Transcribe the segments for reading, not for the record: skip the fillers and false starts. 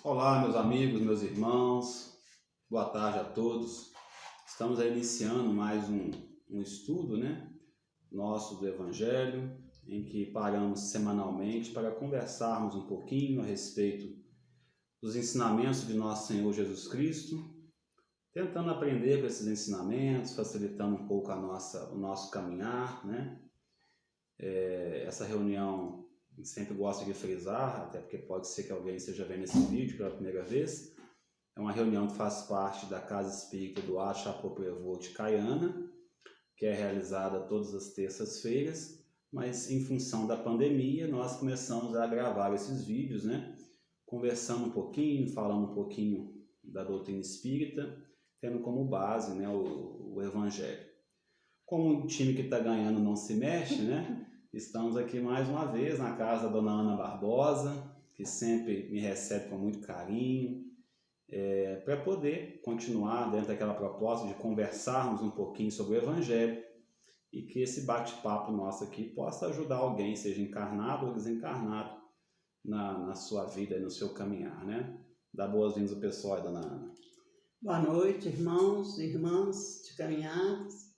Olá, meus amigos, meus irmãos, boa tarde a todos. Estamos aí iniciando mais um estudo, nosso do Evangelho, em que paramos semanalmente para conversarmos um pouquinho a respeito dos ensinamentos de nosso Senhor Jesus Cristo, tentando aprender com esses ensinamentos, facilitando um pouco o nosso caminhar, Essa reunião sempre gosto de frisar, até porque pode ser que alguém esteja vendo esse vídeo pela primeira vez. É uma reunião que faz parte da Casa Espírita do Chapoprevot Caiana, que é realizada todas as terças-feiras, mas em função da pandemia nós começamos a gravar esses vídeos, conversando um pouquinho, falando um pouquinho da doutrina espírita, tendo como base o Evangelho. Como o time que está ganhando não se mexe, estamos aqui mais uma vez na casa da Dona Ana Barbosa, que sempre me recebe com muito carinho, para poder continuar dentro daquela proposta de conversarmos um pouquinho sobre o Evangelho e que esse bate-papo nosso aqui possa ajudar alguém, seja encarnado ou desencarnado, na sua vida e no seu caminhar, Dá boas-vindas ao pessoal, Dona Ana. Boa noite, irmãos e irmãs de caminhadas.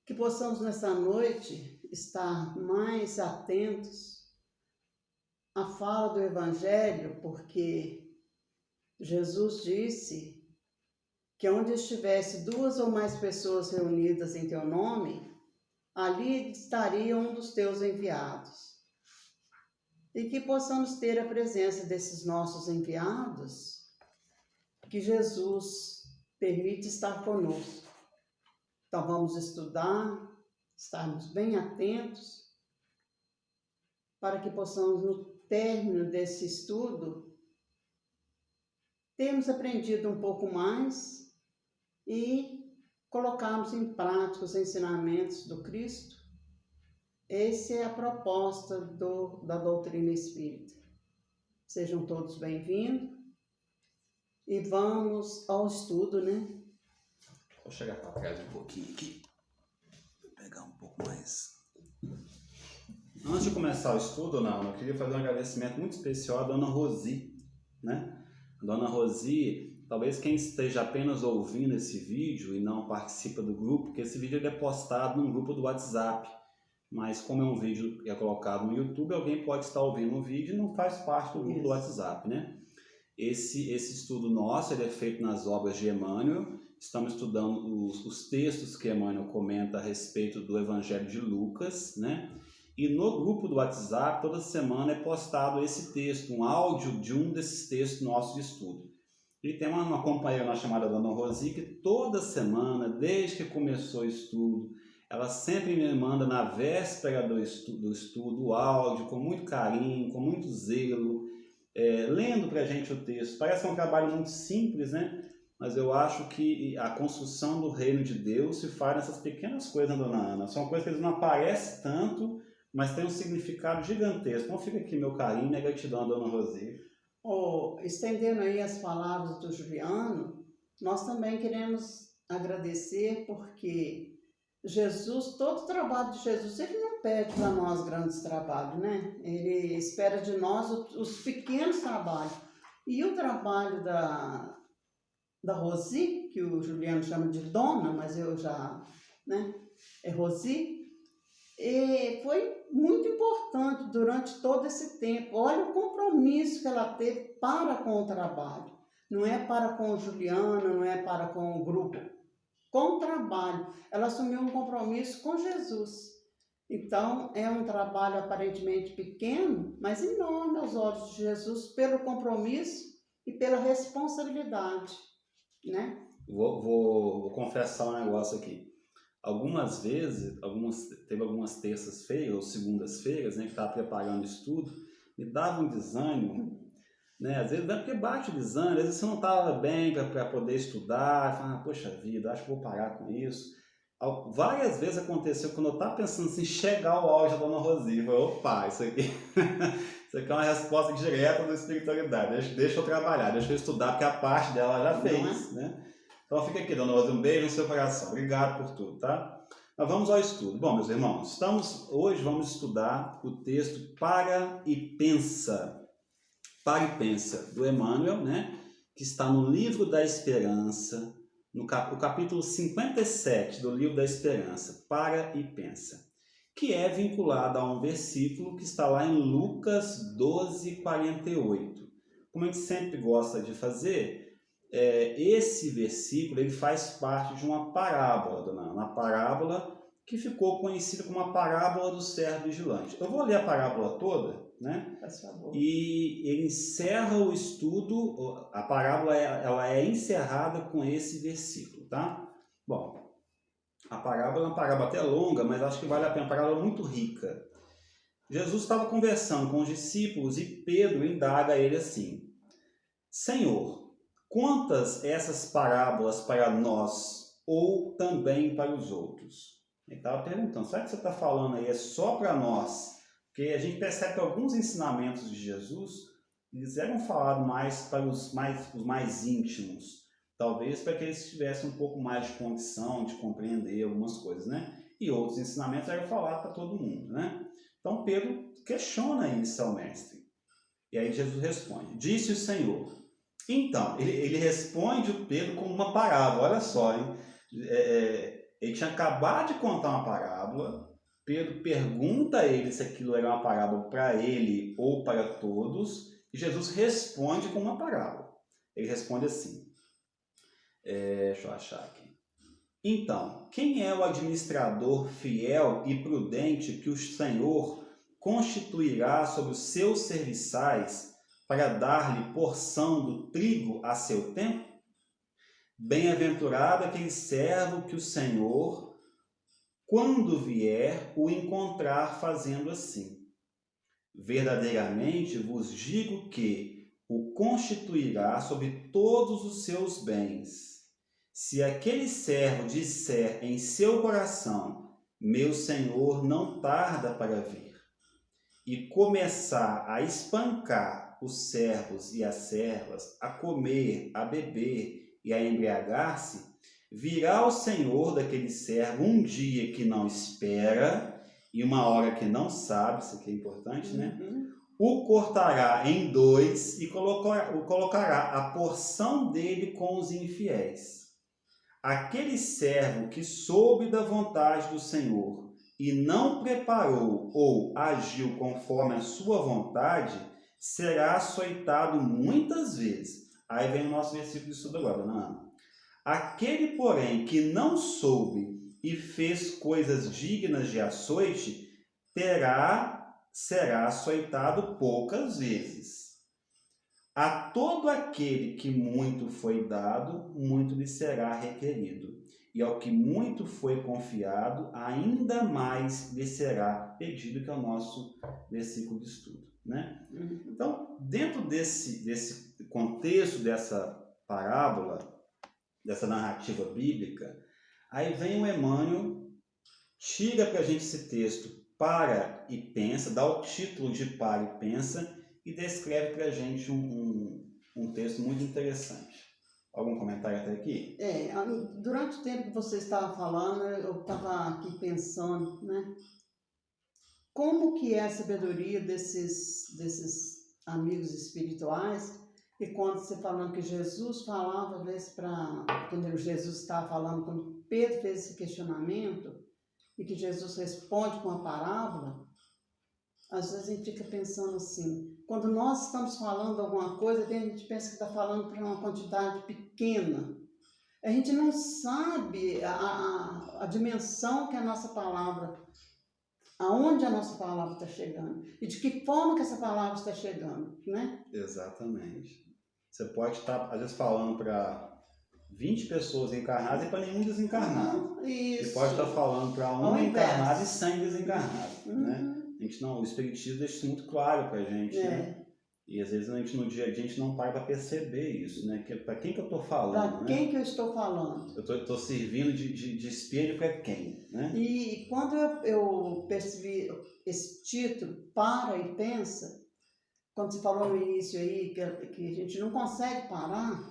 Que possamos nessa noite estar mais atentos à fala do Evangelho, porque Jesus disse que onde estivesse 2 ou mais pessoas reunidas em teu nome, ali estaria um dos teus enviados. E que possamos ter a presença desses nossos enviados, que Jesus permite estar conosco. Então vamos estudar, estarmos bem atentos, para que possamos, no término desse estudo, termos aprendido um pouco mais e colocarmos em prática os ensinamentos do Cristo. Essa é a proposta da doutrina espírita. Sejam todos bem-vindos e vamos ao estudo, Vou chegar para trás um pouquinho aqui. Vou pegar um pouco mais. Antes de começar o estudo, eu queria fazer um agradecimento muito especial à Dona Rosi, A Dona Rosi, talvez quem esteja apenas ouvindo esse vídeo e não participa do grupo, porque esse vídeo é postado num grupo do WhatsApp, mas como é um vídeo que é colocado no YouTube, alguém pode estar ouvindo o vídeo e não faz parte do grupo do WhatsApp, Esse estudo nosso ele é feito nas obras de Emmanuel. Estamos estudando os textos que Emmanuel comenta a respeito do Evangelho de Lucas, E no grupo do WhatsApp, toda semana é postado esse texto, um áudio de um desses textos nossos de estudo. E tem uma companheira nossa chamada Dona Rosi, que toda semana, desde que começou o estudo, ela sempre me manda na véspera do estudo o áudio, com muito carinho, com muito zelo, lendo para a gente o texto. Parece um trabalho muito simples, Mas eu acho que a construção do reino de Deus se faz nessas pequenas coisas, Dona Ana. São coisas que não aparecem tanto, mas tem um significado gigantesco. Então fica aqui meu carinho e minha gratidão, Dona Rosi. Estendendo aí as palavras do Juliano, nós também queremos agradecer, porque Jesus, todo o trabalho de Jesus, ele não pede para nós grandes trabalhos, Ele espera de nós os pequenos trabalhos. E o trabalho da Rosi, que o Juliano chama de Dona, mas eu já, é Rosi, e foi muito importante durante todo esse tempo. Olha o compromisso que ela teve para com o trabalho. Não é para com o Juliano, não é para com o grupo. Com o trabalho. Ela assumiu um compromisso com Jesus. Então, é um trabalho aparentemente pequeno, mas enorme aos olhos de Jesus, pelo compromisso e pela responsabilidade, Vou confessar um negócio aqui. Algumas vezes, teve algumas terças-feiras ou segundas-feiras, que estava preparando o estudo, me dava um desânimo, Às vezes é porque bate o desânimo, às vezes você não estava bem para poder estudar, falava, poxa vida, acho que vou parar com isso. Várias vezes aconteceu quando eu estava pensando assim, chegar ao auge da Dona Rosi, eu falei, opa, isso aqui é uma resposta direta da espiritualidade, deixa eu trabalhar, deixa eu estudar, porque a parte dela já fez, Então fica aqui, Dona Rosi, um beijo no seu coração, obrigado por tudo, tá? Mas vamos ao estudo. Bom, meus irmãos, hoje vamos estudar o texto Para e Pensa, Para e Pensa, do Emmanuel, né? Que está no Livro da Esperança, o capítulo 57 do Livro da Esperança, Para e Pensa, que é vinculado a um versículo que está lá em Lucas 12:48. Como a gente sempre gosta de fazer, esse versículo ele faz parte de uma parábola, dona Ana, uma parábola que ficou conhecida como a parábola do servo vigilante. Eu vou ler a parábola toda, né? Faz favor. E ele encerra o estudo, a parábola ela é encerrada com esse versículo, tá? Bom, a parábola é uma parábola até longa, mas acho que vale a pena, uma parábola muito rica. Jesus estava conversando com os discípulos e Pedro indaga a ele assim: Senhor, quantas essas parábolas para nós ou também para os outros? Ele estava perguntando, será que você está falando aí é só para nós? Porque a gente percebe que alguns ensinamentos de Jesus eles eram falados mais para os mais íntimos, talvez para que eles tivessem um pouco mais de condição de compreender algumas coisas, né? E outros ensinamentos eram falados para todo mundo, né? Então Pedro questiona isso ao mestre. E aí Jesus responde: Disse o Senhor. Então, ele responde o Pedro com uma parábola, olha só, hein? Ele tinha acabado de contar uma parábola, Pedro pergunta a ele se aquilo era uma parábola para ele ou para todos, e Jesus responde com uma parábola. Ele responde assim, deixa eu achar aqui. Então, quem é o administrador fiel e prudente que o Senhor constituirá sobre os seus serviçais para dar-lhe porção do trigo a seu tempo? Bem-aventurado aquele servo que o Senhor, quando vier, o encontrar fazendo assim. Verdadeiramente vos digo que o constituirá sobre todos os seus bens. Se aquele servo disser em seu coração, meu Senhor não tarda para vir, e começar a espancar os servos e as servas, a comer, a beber e a embriagar-se, virá o Senhor daquele servo um dia que não espera e uma hora que não sabe, isso aqui é importante, né? O cortará em dois e o colocará a porção dele com os infiéis. Aquele servo que soube da vontade do Senhor e não preparou ou agiu conforme a sua vontade, será açoitado muitas vezes. Aí vem o nosso versículo de estudo agora, dona Ana. Aquele, porém, que não soube e fez coisas dignas de açoite, será açoitado poucas vezes. A todo aquele que muito foi dado, muito lhe será requerido. E ao que muito foi confiado, ainda mais lhe será pedido, que é o nosso versículo de estudo, né? Então, dentro desse contexto, dessa parábola, dessa narrativa bíblica, aí vem o Emmanuel, tira para a gente esse texto, Para e Pensa, dá o título de Para e Pensa, e descreve para a gente um texto muito interessante. Algum comentário até aqui? Durante o tempo que você estava falando, eu estava aqui pensando, né? Como que é a sabedoria desses amigos espirituais, e quando você falando que Jesus falava, às vezes, quando Jesus estava falando, quando Pedro fez esse questionamento, e que Jesus responde com a parábola, às vezes a gente fica pensando assim, quando nós estamos falando alguma coisa, a gente pensa que está falando para uma quantidade pequena. A gente não sabe a dimensão que a nossa palavra, aonde a nossa palavra está chegando e de que forma que essa palavra está chegando, né? Exatamente. Você pode estar, às vezes, falando para 20 pessoas encarnadas e para nenhum desencarnado. Isso. Você pode estar falando para um encarnado e 100 desencarnados, né? O Espiritismo deixa isso muito claro para a gente, né? E às vezes no dia a dia a gente não para perceber isso, né? Para quem que eu estou falando, Para quem que eu estou falando? Eu estou servindo de espelho para quem, né? E quando eu percebi esse título, Para e Pensa, quando você falou no início aí que a gente não consegue parar,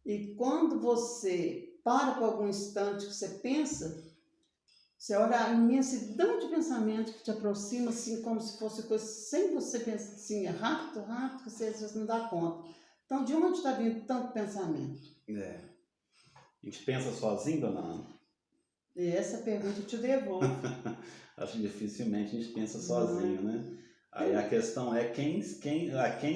e quando você para por algum instante que você pensa, Você olha a imensidão de pensamento que te aproxima, assim, como se fosse coisa, sem você pensar assim, é rápido, rápido, que você às vezes não dá conta. Então, de onde está vindo tanto pensamento? É. A gente pensa sozinho, dona Ana? E essa pergunta eu te devolvo. Acho que dificilmente a gente pensa Não. sozinho, né? Aí a questão é a quem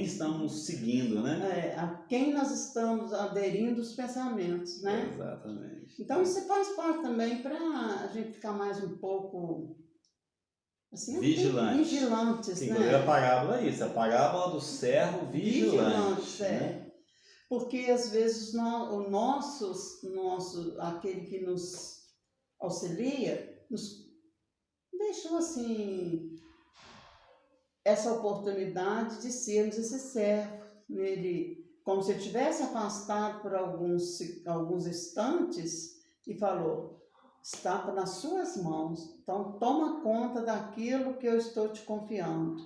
estamos seguindo, né? A quem nós estamos aderindo os pensamentos, né? Exatamente. Então, isso faz parte também para a gente ficar mais um pouco assim, vigilantes, Sim, né? a parábola é isso, a parábola do servo vigilante. Né? Porque às vezes aquele que nos auxilia, nos deixou assim essa oportunidade de sermos esse servo. Ele, como se ele tivesse afastado por alguns instantes e falou: está nas suas mãos, então toma conta daquilo que eu estou te confiando.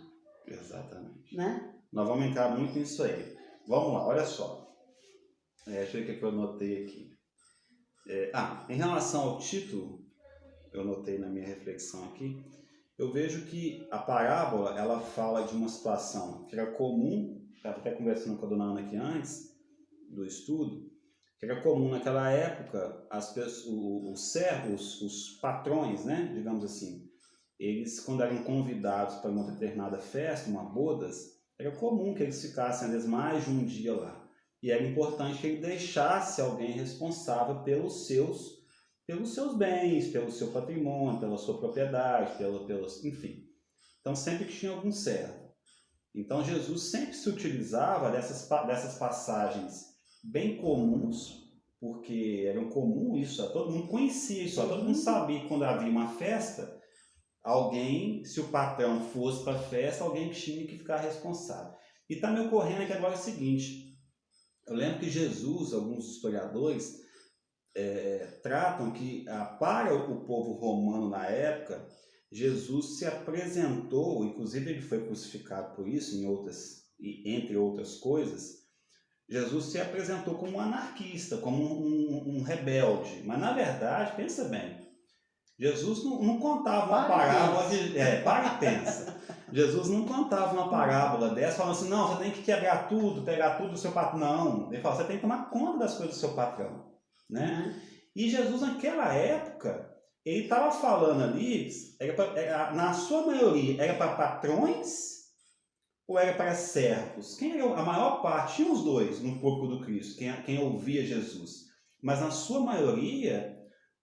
Exatamente. Né? Nós vamos entrar muito nisso aí. Vamos lá, olha só. Deixa eu ver o que eu anotei aqui. Em relação ao título, eu anotei na minha reflexão aqui, eu vejo que a parábola, ela fala de uma situação que era comum, estava até conversando com a dona Ana aqui antes do estudo, que era comum naquela época, as pessoas, os servos, os patrões, né, digamos assim, eles, quando eram convidados para uma determinada festa, uma bodas, era comum que eles ficassem, às vezes, mais de um dia lá. E era importante que ele deixasse alguém responsável pelos seus bens, pelo seu patrimônio, pela sua propriedade, enfim. Então, sempre tinha algum servo. Então, Jesus sempre se utilizava dessas passagens bem comuns, porque eram comum isso, todo mundo conhecia isso, todo mundo sabia que quando havia uma festa, alguém, se o patrão fosse para a festa, alguém tinha que ficar responsável. E está me ocorrendo aqui agora o seguinte, eu lembro que Jesus, alguns historiadores, tratam que, para o povo romano na época, Jesus se apresentou, inclusive ele foi crucificado por isso, entre outras coisas, Jesus se apresentou como um anarquista, como um rebelde. Mas, na verdade, pensa bem, Jesus não contava uma parábola para e pensa. Jesus não contava uma parábola dessa, falando assim, não, você tem que quebrar tudo, pegar tudo do seu patrão. Não, ele fala, você tem que tomar conta das coisas do seu patrão. Né? E Jesus, naquela época, ele estava falando ali, na sua maioria, era para patrões ou era para servos? Quem era a maior parte? Tinha os dois no corpo do Cristo, quem ouvia Jesus. Mas na sua maioria,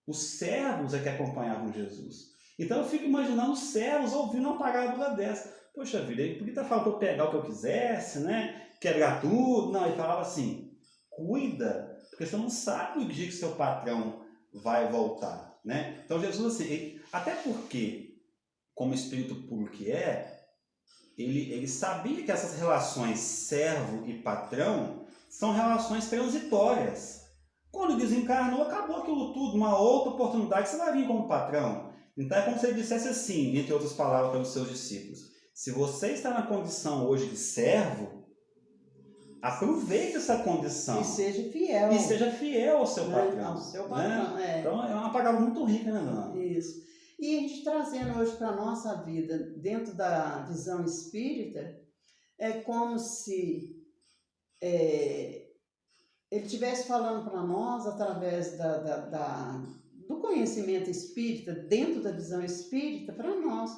os servos é que acompanhavam Jesus. Então eu fico imaginando os servos ouvindo uma parábola dessa. Poxa vida, ele podia estar falando para eu pegar o que eu quisesse, né? Quebrar tudo. Não, ele falava assim, cuida, porque você não sabe o dia que seu patrão vai voltar. Né? Então Jesus, assim, até porque, como espírito puro que ele sabia que essas relações servo e patrão são relações transitórias. Quando desencarnou, acabou aquilo tudo, uma outra oportunidade, você vai vir como patrão. Então é como se ele dissesse assim, entre outras palavras para os seus discípulos, se você está na condição hoje de servo, aproveite essa condição. E seja fiel. E seja fiel ao seu patrão. Ao seu patrão, né? Então é uma palavra muito rica, né, Ana? Isso. E a gente trazendo hoje para a nossa vida, dentro da visão espírita, é como se ele estivesse falando para nós, através do conhecimento espírita, dentro da visão espírita, para nós.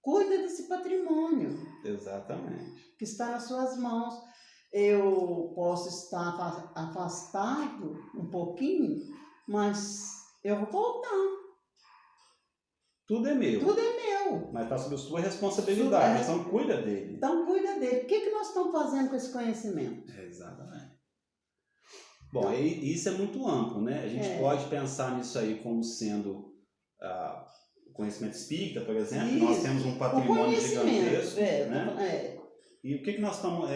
Cuida desse patrimônio. Exatamente. Que está nas suas mãos. Eu posso estar afastado um pouquinho, mas eu vou voltar. Tudo é meu. Tudo é meu. Mas está sob a sua responsabilidade. Então cuida dele. Então cuida dele. O que nós estamos fazendo com esse conhecimento? Exatamente. Bom, então, isso é muito amplo, né? A gente pode pensar nisso aí como sendo o conhecimento espírita, por exemplo. Isso. Nós temos um patrimônio gigantesco. Né? E o que nós estamos...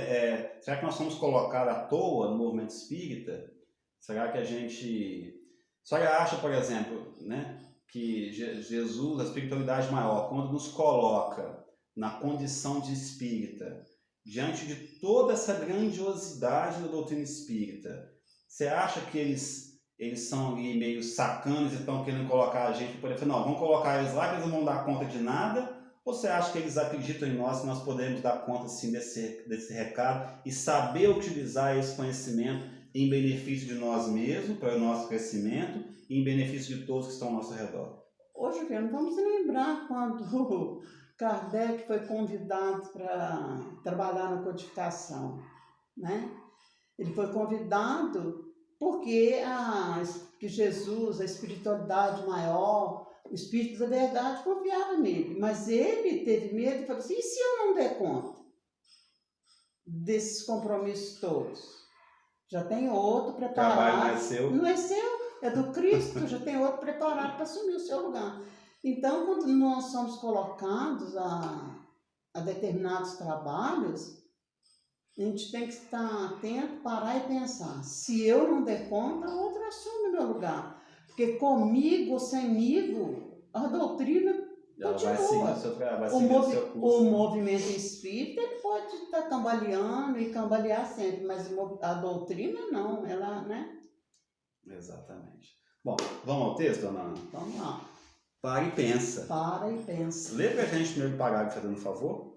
será que nós somos colocados à toa no movimento espírita? Será que a gente... Só acha, por exemplo, né, que Jesus, a espiritualidade maior, quando nos coloca na condição de espírita, diante de toda essa grandiosidade da doutrina espírita, você acha que eles eles são ali meio sacanas e estão querendo colocar a gente para poder falar, não, vamos colocar eles lá que eles não vão dar conta de nada? Ou você acha que eles acreditam em nós, que nós podemos dar conta sim desse recado e saber utilizar esse conhecimento em benefício de nós mesmos, para o nosso crescimento e em benefício de todos que estão ao nosso redor? Ô, Juliano, vamos lembrar quando Kardec foi convidado para trabalhar na codificação, né? Ele foi convidado porque que Jesus, a espiritualidade maior, o Espírito da Verdade confiava nele. Mas ele teve medo e falou assim, e se eu não der conta desses compromissos todos? Já tem outro preparado. O trabalho não é seu? Não é seu, é do Cristo, já tem outro preparado para assumir o seu lugar. Então, quando nós somos colocados a determinados trabalhos, a gente tem que estar atento, parar e pensar. Se eu não der conta, o outro assume o meu lugar. Porque comigo ou semigo, a doutrina Ela continua. vai seguir o seu trabalho, vai seguir o seu curso. O movimento espírita ele pode estar cambaleando e cambalear sempre, mas a doutrina não, ela, né? Exatamente. Bom, vamos ao texto, dona Ana? Vamos lá. Para e pensa. Para e pensa. Lê pra gente o primeiro parágrafo, fazendo um favor.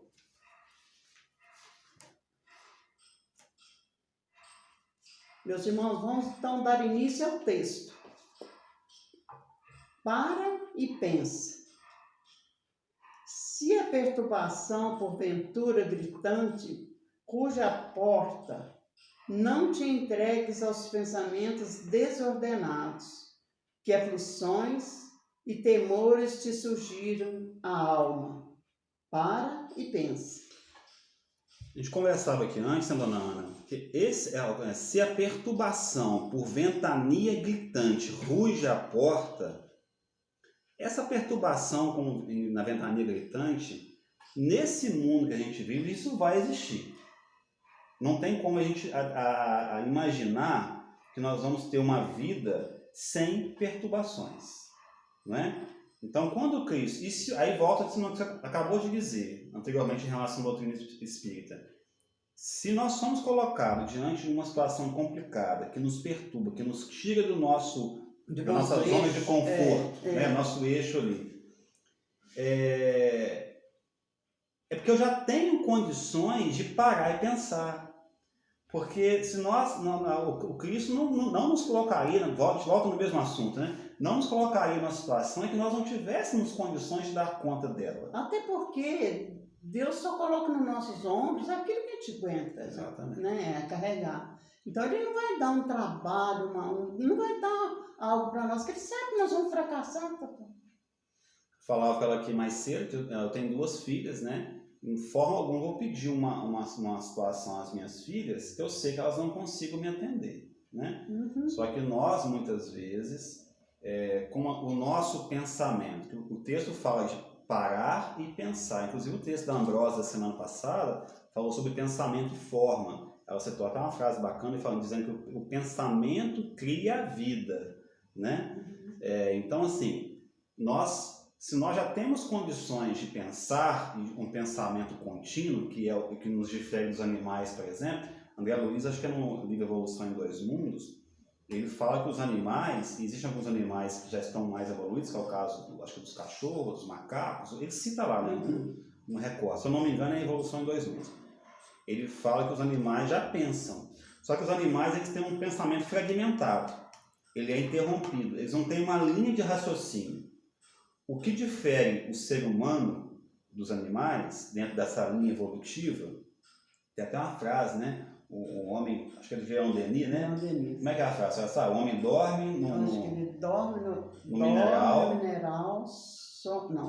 Meus irmãos, vamos então dar início ao texto. Para e pensa. Se a perturbação, porventura gritante, cuja porta não te entregues aos pensamentos desordenados, que aflições e temores te surgiram à alma. Para e pensa. A gente conversava aqui antes, né, dona Ana, que se a perturbação por ventania gritante ruge a porta, essa perturbação na ventania gritante, nesse mundo que a gente vive, isso vai existir. Não tem como a gente imaginar que nós vamos ter uma vida sem perturbações, não é? Então, quando Cristo... aí volta ao que você acabou de dizer anteriormente em relação à doutrina espírita. Se nós somos colocados diante de uma situação complicada, que nos perturba, que nos tira da nossa zona de conforto, né? Nosso eixo ali, é porque eu já tenho condições de parar e pensar. Porque se o Cristo não nos colocaria, volta no mesmo assunto, né? Não nos colocaria numa situação em que nós não tivéssemos condições de dar conta dela. Até porque Deus só coloca nos nossos ombros aquilo que a gente aguenta. Exatamente. Né? Carregar. Então ele não vai dar um trabalho, não vai dar algo para nós, que ele sabe que nós vamos fracassar. Falava com ela aqui mais cedo, que eu tenho 2 filhas, né? Em forma alguma vou pedir uma situação às minhas filhas que eu sei que elas não consigam me atender, né? Uhum. Só que nós, muitas vezes, com o nosso pensamento, que o texto fala de parar e pensar. Inclusive o texto da Ambrosa da semana passada falou sobre pensamento e forma. Ela citou até uma frase bacana dizendo que o pensamento cria a vida, né? Então, assim, se nós já temos condições de pensar um pensamento contínuo, que é o que nos difere dos animais, por exemplo, André Luiz, acho que é no livro Evolução em Dois Mundos, ele fala que os animais, existem alguns animais que já estão mais evoluídos, que é o caso, acho que dos cachorros, dos macacos, ele cita lá, né, um recorte, se eu não me engano é a Evolução em Dois Mundos. Ele fala que os animais já pensam, só que os animais eles têm um pensamento fragmentado, ele é interrompido, eles não têm uma linha de raciocínio. O que difere o ser humano dos animais, dentro dessa linha evolutiva, tem até uma frase, né? O homem, acho que é de Leon Denis, né? Leon Denis. Como é que é a frase? Você sabe? O homem dorme Acho que ele dorme no mineral. Sonha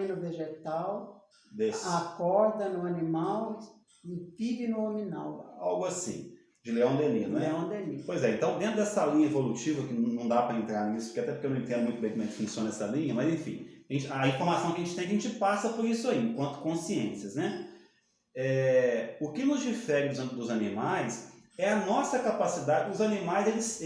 no vegetal, Desse. acorda no animal e vive no hominal. Algo assim, de Leon Denis, não é? Leon Denis. Pois é, então dentro dessa linha evolutiva, que não dá para entrar nisso, até porque eu não entendo muito bem como é que funciona essa linha, mas enfim, a informação que a gente tem, que a gente passa por isso aí, enquanto consciências, né? O que nos difere dos animais é a nossa capacidade. Os animais,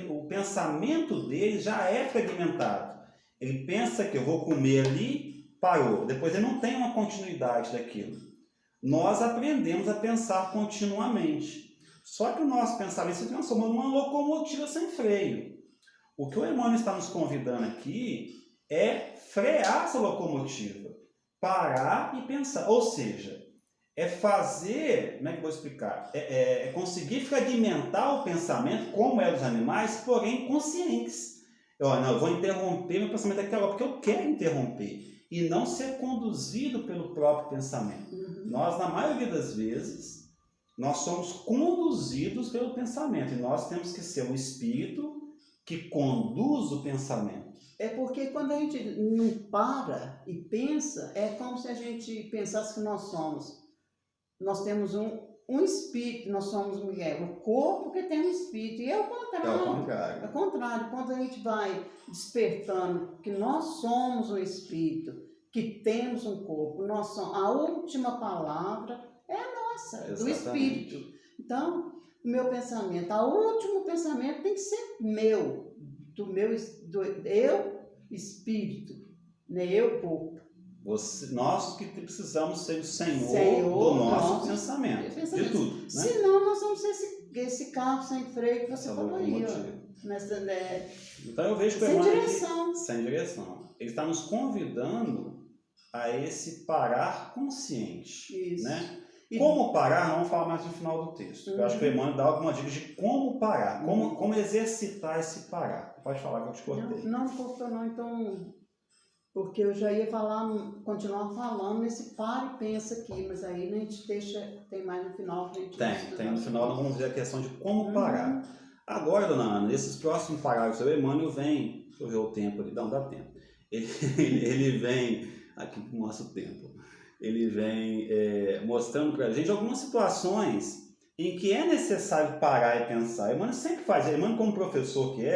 o pensamento deles já é fragmentado. Ele pensa que eu vou comer ali, parou. Depois ele não tem uma continuidade daquilo. Nós aprendemos a pensar continuamente. Só que o nosso pensamento se transforma numa locomotiva sem freio. O que o Emmanuel está nos convidando aqui é frear essa locomotiva, parar e pensar. Ou seja, é fazer, como é que eu vou explicar? É conseguir fragmentar o pensamento, como é dos animais, porém conscientes. Eu vou interromper meu pensamento daquela hora, porque eu quero interromper, e não ser conduzido pelo próprio pensamento. Nós, na maioria das vezes, nós somos conduzidos pelo pensamento, e nós temos que ser o espírito que conduz o pensamento. É porque quando a gente não para e pensa, é como se a gente pensasse que nós temos um espírito, nós somos o corpo que tem um espírito, e é o contrário. É o contrário. É o contrário, quando a gente vai despertando que nós somos um espírito, que temos um corpo, a última palavra é a nossa, do espírito. Então, o meu pensamento, o último pensamento tem que ser meu, eu espírito, né? Eu corpo. Nós que precisamos ser o Senhor do nosso pensamento, de tudo. Né? Senão nós vamos ser esse carro sem freio que você falou aí. Então eu vejo que sem direção. Sem direção. Ele está nos convidando a esse parar consciente. Isso. Né? Como parar, não vamos falar mais no final do texto. Eu acho que o Emmanuel dá alguma dica de como parar, como exercitar esse parar. Pode falar que eu te cortei. Não cortou não, então... Porque eu já ia continuar falando nesse para e pensa aqui, mas aí a gente tem mais no final. Tem no final, nós vamos ver a questão de como parar. Agora, dona Ana, nesses próximos parágrafos, o Emmanuel vem, deixa eu ver o tempo ali, não dá tempo. Ele vem, aqui para o nosso tempo, ele vem mostrando para a gente algumas situações em que é necessário parar e pensar. O Emmanuel sempre faz, o Emmanuel como professor que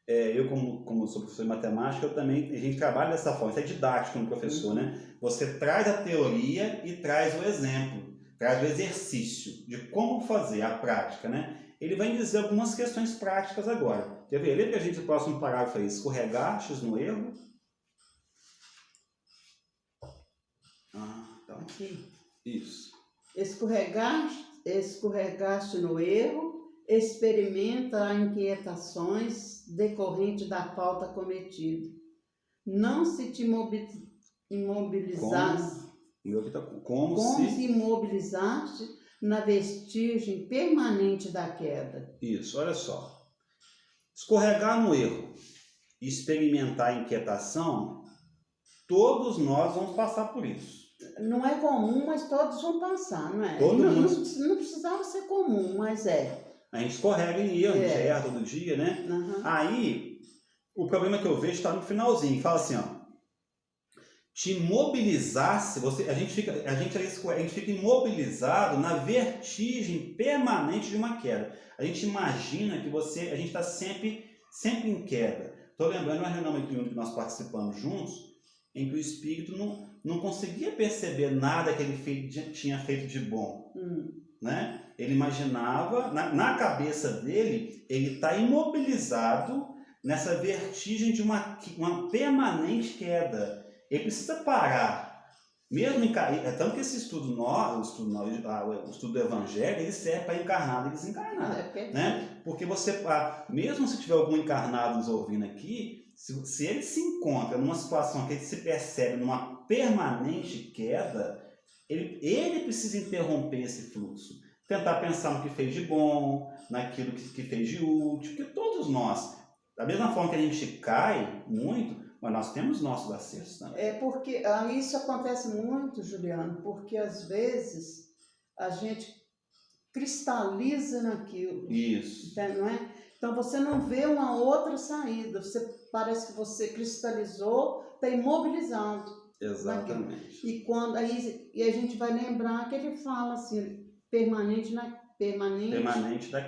eu como sou professor de matemática, a gente trabalha dessa forma, isso é didático como professor, né? Você traz a teoria e traz o exemplo, traz o exercício de como fazer, a prática, né? Ele vai dizer algumas questões práticas agora. Quer ver? Lê pra gente o próximo parágrafo aí, escorregastes no erro. Tá. Aqui. Isso. Escorregaste no erro, experimenta inquietações decorrentes da falta cometida. Não se te imobilizaste. Como se imobilizaste na vestigem permanente da queda. Isso, olha só. Escorregar no erro e experimentar inquietação, todos nós vamos passar por isso. Não é comum, mas todos vão passar, não é? Não precisava ser comum, mas é. A gente escorrega em erro, a gente erra todo dia, né? Aí, o problema que eu vejo está no finalzinho. Fala assim, ó. Te imobilizasse, a gente fica imobilizado na vertigem permanente de uma queda. A gente imagina que a gente está sempre em queda. Estou lembrando uma reunião que nós participamos juntos, em que o espírito não conseguia perceber nada que ele tinha feito de bom. Né? Ele imaginava, na cabeça dele, ele está imobilizado nessa vertigem de uma permanente queda. Ele precisa parar. Mesmo tanto que esse o estudo do Evangelho, ele serve para encarnado e desencarnado. Né? Porque mesmo se tiver algum encarnado nos ouvindo aqui, se ele se encontra numa situação que ele se percebe numa permanente queda, ele precisa interromper esse fluxo. Tentar pensar no que fez de bom, naquilo que fez de útil, porque todos nós, da mesma forma que a gente cai muito, mas nós temos nossos acertos também. É porque isso acontece muito, Juliano, porque às vezes a gente cristaliza naquilo. Isso. Não é? Então você não vê uma outra saída, parece que você cristalizou, está imobilizado. Exatamente. Naquilo. E a gente vai lembrar que ele fala assim, permanente da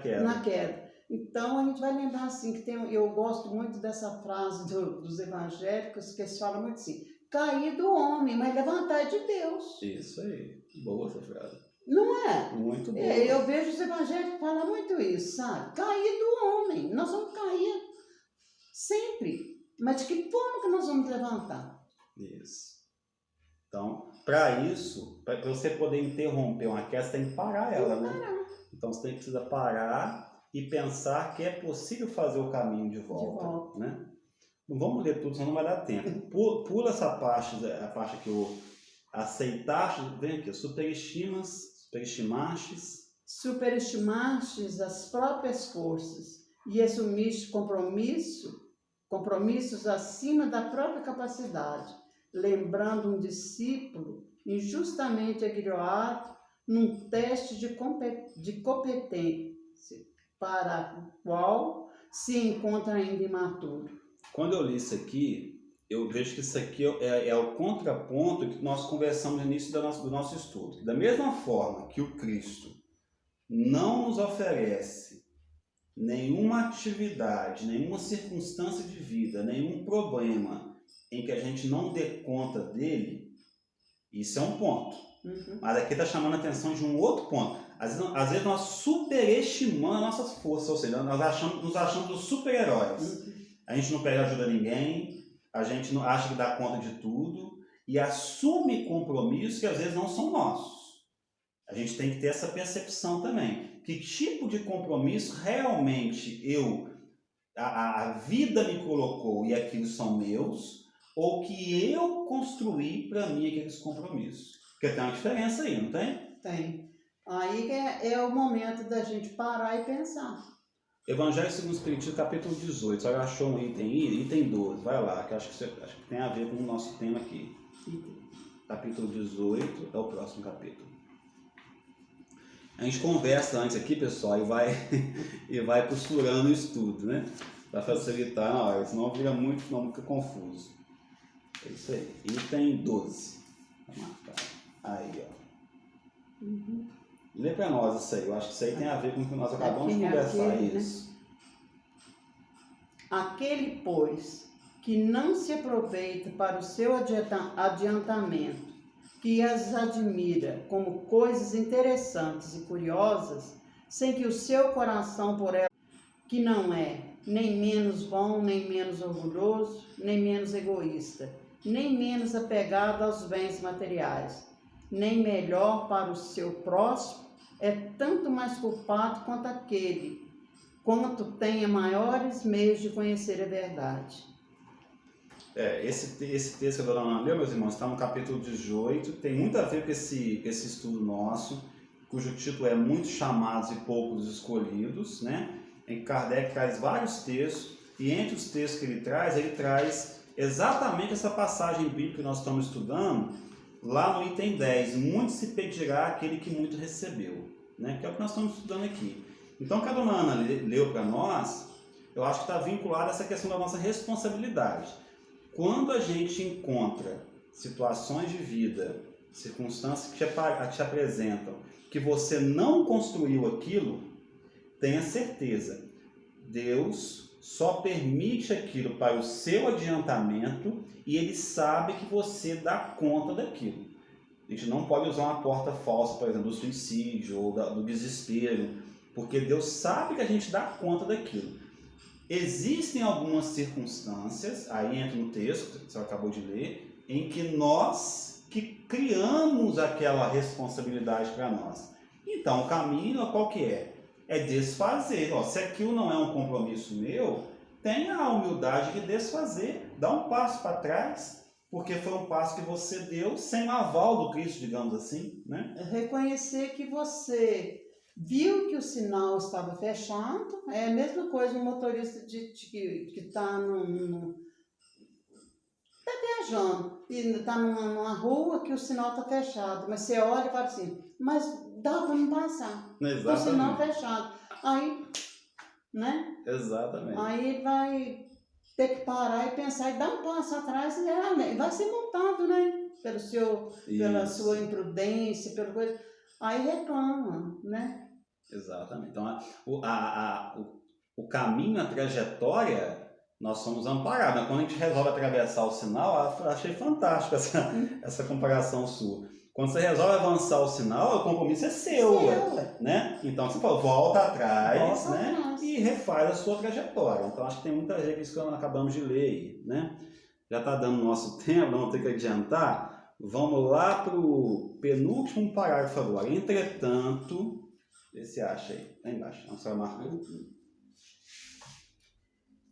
queda. Na queda. Então a gente vai lembrar assim que eu gosto muito dessa frase dos evangélicos, que eles falam muito assim: cair do homem, mas levantar de Deus. Isso aí, boa essa frase. Não é? Muito boa. Eu vejo os evangélicos falar muito isso, sabe? Cair do homem, nós vamos cair sempre, mas de que forma que nós vamos levantar? Isso. Então, para você poder interromper uma queda, você tem que parar ela, né? Então você precisa parar e pensar que é possível fazer o caminho de volta. Né? Não vamos ler tudo, senão não vai dar tempo. Pula essa parte, a parte que eu aceitaste, vem aqui, superestimastes as próprias forças e assumiste compromissos acima da própria capacidade, lembrando um discípulo injustamente agrilhoado num teste de competência para o qual se encontra ainda imaturo. Quando eu li isso aqui, eu vejo que isso aqui é o contraponto que nós conversamos no início do nosso estudo. Da mesma forma que o Cristo não nos oferece nenhuma atividade, nenhuma circunstância de vida, nenhum problema em que a gente não dê conta dele, isso é um ponto. Mas aqui está chamando a atenção de um outro ponto. Às vezes nós superestimamos as nossas forças, ou seja, nós nos achamos os super-heróis. A gente não pede ajuda a ninguém, a gente não acha que dá conta de tudo e assume compromissos que às vezes não são nossos. A gente tem que ter essa percepção também. Que tipo de compromisso realmente a vida me colocou e aquilo são meus, ou que eu construí para mim aqueles compromissos? Porque tem uma diferença aí, não tem? Tem. Aí é o momento da gente parar e pensar. Evangelho segundo o Espiritismo, capítulo 18. Você achou um item aí? Item 12. Vai lá, que acho que tem a ver com o nosso tema aqui. Capítulo 18 é o próximo capítulo. A gente conversa antes aqui, pessoal, e vai costurando o estudo, né? Para facilitar na hora, senão fica fica confuso. É isso aí. Item 12. Vou marcar. Aí, ó. Lê para nós isso aí. Eu acho que isso aí tem a ver com o que nós acabamos de conversar. Isso. Né? Aquele, pois, que não se aproveita para o seu adiantamento, que as admira como coisas interessantes e curiosas, sem que o seu coração por ela, que não é nem menos bom, nem menos orgulhoso, nem menos egoísta, nem menos apegado aos bens materiais, nem melhor para o seu próximo, é tanto mais culpado quanto tenha maiores meios de conhecer a verdade. Esse texto que a dona Ana leu, meus irmãos, está no capítulo 18, tem muito a ver com esse estudo nosso, cujo título é Muitos Chamados e Poucos Escolhidos, né? Em que Kardec traz vários textos, e entre os textos que ele traz exatamente essa passagem bíblica que nós estamos estudando, lá no item 10, muito se pedirá aquele que muito recebeu, né? Que é o que nós estamos estudando aqui. Então, o que a dona Ana leu para nós, eu acho que está vinculado a essa questão da nossa responsabilidade. Quando a gente encontra situações de vida, circunstâncias que te apresentam, que você não construiu aquilo, tenha certeza, Deus só permite aquilo para o seu adiantamento e Ele sabe que você dá conta daquilo. A gente não pode usar uma porta falsa, por exemplo, do suicídio ou do desespero, porque Deus sabe que a gente dá conta daquilo. Existem algumas circunstâncias, aí entra no texto que você acabou de ler, em que nós que criamos aquela responsabilidade para nós. Então, o caminho qual que é? É desfazer. Se aquilo não é um compromisso meu, tenha a humildade de desfazer. Dá um passo para trás, porque foi um passo que você deu sem o aval do Cristo, digamos assim, né? Reconhecer que você viu que o sinal estava fechado, é a mesma coisa um motorista que está viajando e está numa rua que o sinal está fechado, mas você olha e fala assim, mas dá para não passar, o sinal fechado. Aí, né? Exatamente. Aí vai ter que parar e pensar e dar um passo atrás e vai ser multado, né? Pela sua imprudência, pela coisa. Aí reclama, né? Exatamente. Então, o caminho, a trajetória, nós somos amparados. Quando a gente resolve atravessar o sinal, eu achei fantástico essa comparação sua. Quando você resolve avançar o sinal, o compromisso é seu, né? Então, você fala, volta atrás, né? E refaz a sua trajetória. Então, acho que tem muita gente que isso que nós acabamos de ler aí, né? Já está dando nosso tempo, vamos ter que adiantar. Vamos lá para o penúltimo parágrafo agora. Entretanto, Vê se acha aí. Lá embaixo. Não, só marcou.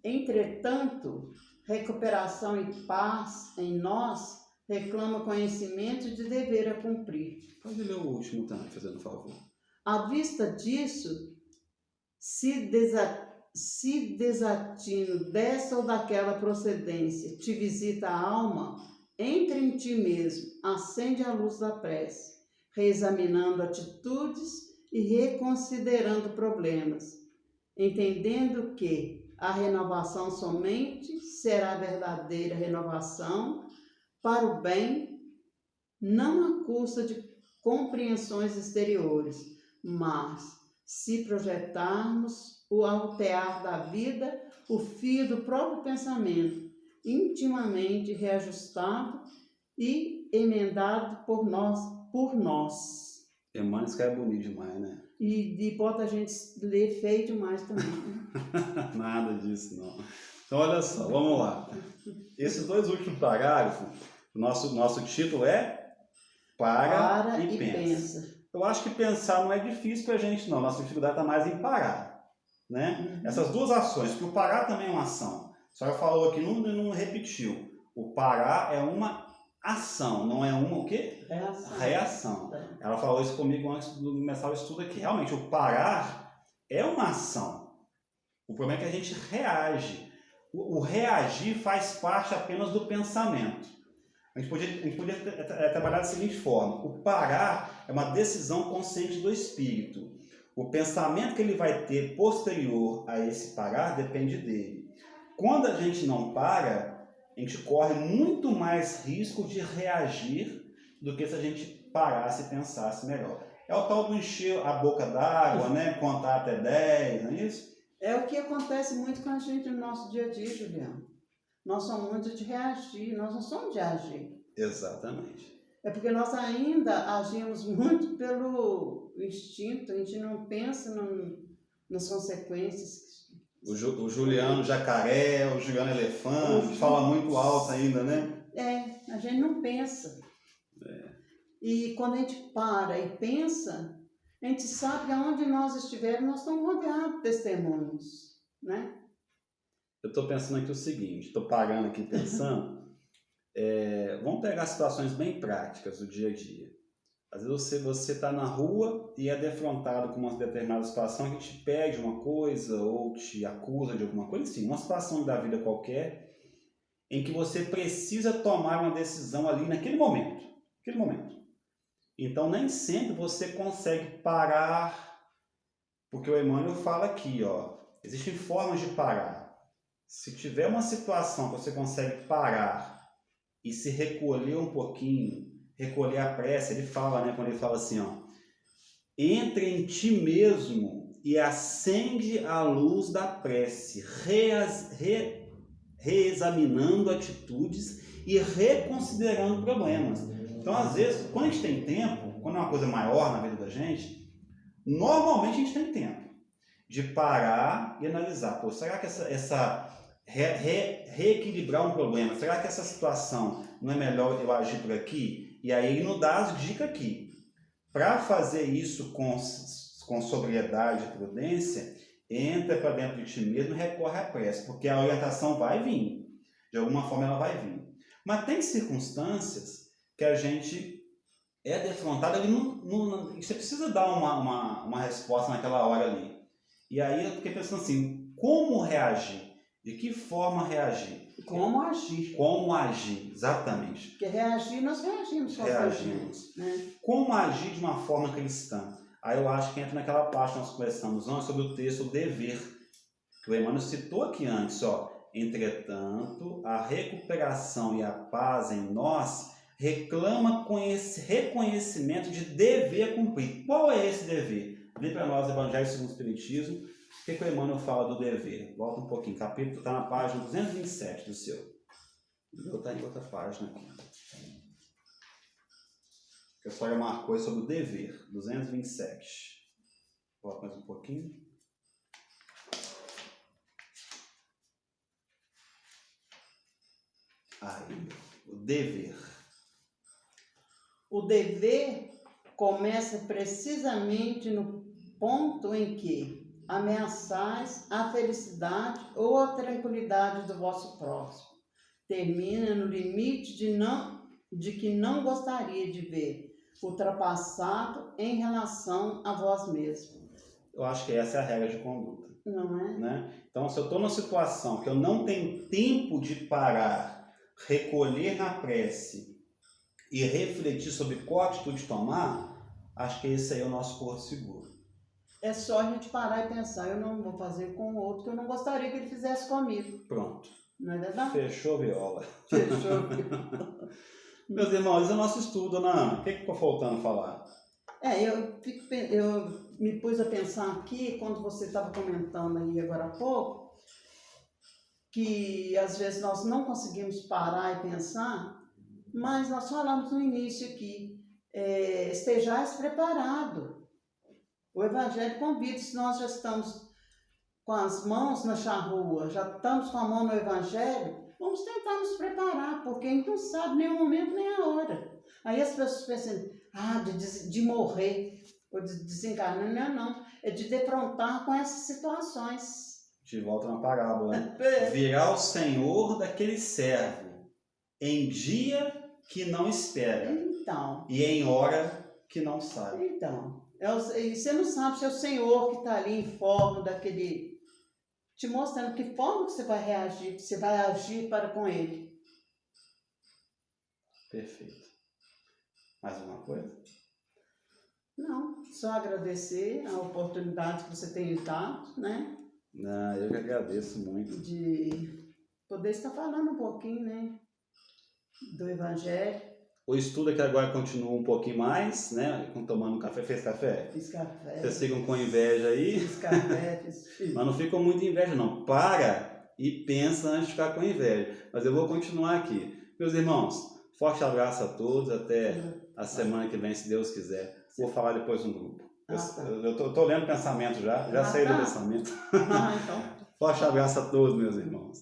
Entretanto, recuperação e paz em nós reclama conhecimento de dever a cumprir. Pode ler o último também, fazendo um favor. À vista disso, se desatino dessa ou daquela procedência te visita a alma, entra em ti mesmo, acende a luz da prece, reexaminando atitudes e reconsiderando problemas, entendendo que a renovação somente será verdadeira renovação para o bem, não à custa de compreensões exteriores, mas se projetarmos o altear da vida, o fio do próprio pensamento, intimamente reajustado e emendado por nós. Emmanuel escreve bonito demais, né? E bota a gente ler feio demais também. Nada disso, não. Então, olha só, vamos lá. Esses dois últimos parágrafos, nosso título é Para e Pensa. Eu acho que pensar não é difícil para a gente, não. Nossa dificuldade está mais em parar. Né? Essas duas ações, porque o parar também é uma ação. A senhora falou aqui, não repetiu. O parar é uma ação, não é uma o quê? Reação. Ela falou isso comigo antes de começar o estudo aqui. Realmente, o parar é uma ação. O problema é que a gente reage. O reagir faz parte apenas do pensamento. A gente podia trabalhar da seguinte forma. O parar é uma decisão consciente do espírito. O pensamento que ele vai ter posterior a esse parar depende dele. Quando a gente não para, a gente corre muito mais risco de reagir do que se a gente parasse e pensasse melhor. É o tal do encher a boca d'água, né? Contar até 10, não é isso? É o que acontece muito com a gente no nosso dia a dia, Juliano. Nós somos muito de reagir, nós não somos de agir. Exatamente. É porque nós ainda agimos muito pelo instinto, a gente não pensa nas consequências. O Juliano Jacaré, o Juliano Elefante, fala muito alto ainda, né? A gente não pensa. E quando a gente para e pensa, a gente sabe que aonde nós estivermos, nós estamos rodeados de testemunhos, né? Eu estou pensando aqui o seguinte, estou parando aqui pensando, vamos pegar situações bem práticas do dia a dia. Às vezes você está na rua e é defrontado com uma determinada situação que te pede uma coisa ou te acusa de alguma coisa, assim, uma situação da vida qualquer em que você precisa tomar uma decisão ali naquele momento. Então, nem sempre você consegue parar, porque o Emmanuel fala aqui, existem formas de parar. Se tiver uma situação que você consegue parar e se recolher um pouquinho, recolher a prece, ele fala, né, quando ele fala assim, entre em ti mesmo e acende a luz da prece, reexaminando atitudes e reconsiderando problemas. Então, às vezes, quando a gente tem tempo, quando é uma coisa maior na vida da gente, normalmente a gente tem tempo de parar e analisar. Será que reequilibrar um problema, será que essa situação não é melhor eu agir por aqui? E aí ele nos dá as dicas aqui. Para fazer isso com sobriedade e prudência, entra para dentro de ti mesmo e recorre à prece, porque a orientação vai vir. De alguma forma ela vai vir. Mas tem circunstâncias que a gente é defrontado, você precisa dar uma resposta naquela hora ali. E aí eu fiquei pensando assim, como reagir? De que forma reagir? Como agir. Como agir, exatamente. Porque reagir, nós reagimos. Né? Como agir de uma forma cristã? Aí eu acho que entra naquela parte que nós conversamos antes sobre o texto o dever, que o Emmanuel citou aqui antes. Entretanto, a recuperação e a paz em nós reclama com esse reconhecimento de dever cumprir. Qual é esse dever? Lê para nós o Evangelho segundo o Espiritismo. O que o Emmanuel fala do dever? Volta um pouquinho. Capítulo está na página 227 do seu. O meu está em outra página aqui. A história marcou sobre o dever. 227. Volta mais um pouquinho. Aí, o dever. O dever começa precisamente ponto em que ameaçais a felicidade ou a tranquilidade do vosso próximo. Termina no limite de que não gostaria de ver ultrapassado em relação a vós mesmo. Eu acho que essa é a regra de conduta. Não é? Né? Então, se eu estou numa situação que eu não tenho tempo de parar, recolher na prece e refletir sobre qual atitude tomar, acho que esse aí é o nosso porto seguro. É só a gente parar e pensar, eu não vou fazer com o outro que eu não gostaria que ele fizesse comigo. Pronto. Não é verdade? Fechou, viola. Fechou. Meus irmãos, esse é o nosso estudo, dona Ana. O que ficou faltando falar? Eu me pus a pensar aqui, quando você estava comentando aí agora há pouco, que às vezes nós não conseguimos parar e pensar, mas nós falamos no início aqui, estejais preparado. O Evangelho convida, se nós já estamos com as mãos na charrua, já estamos com a mão no Evangelho, vamos tentar nos preparar, porque a gente não sabe nem o momento nem a hora. Aí as pessoas pensam, de morrer, ou de desencarnar, não, é de defrontar com essas situações. De volta na parábola, né? Virá o Senhor daquele servo em dia que não espera Então, e em hora que não sabe. Então, e você não sabe se é o Senhor que está ali em forma daquele, te mostrando que forma que você vai reagir, que você vai agir para com ele. Perfeito. Mais alguma coisa? Não, só agradecer a oportunidade que você tem dado, né? Não, eu que agradeço muito. De poder estar falando um pouquinho, né? Do Evangelho. O estudo aqui agora continua um pouquinho mais, né? Tomando café. Fez café? Fiz café. Vocês ficam com inveja aí? Fiz café, fiz. Mas não ficam muito inveja, não. Para e pensa antes de ficar com inveja. Mas eu vou continuar aqui. Meus irmãos, forte abraço a todos. Até a semana que vem, se Deus quiser. Vou falar depois no grupo. Eu tô lendo pensamento já sei do pensamento. Então. Forte abraço a todos, meus irmãos.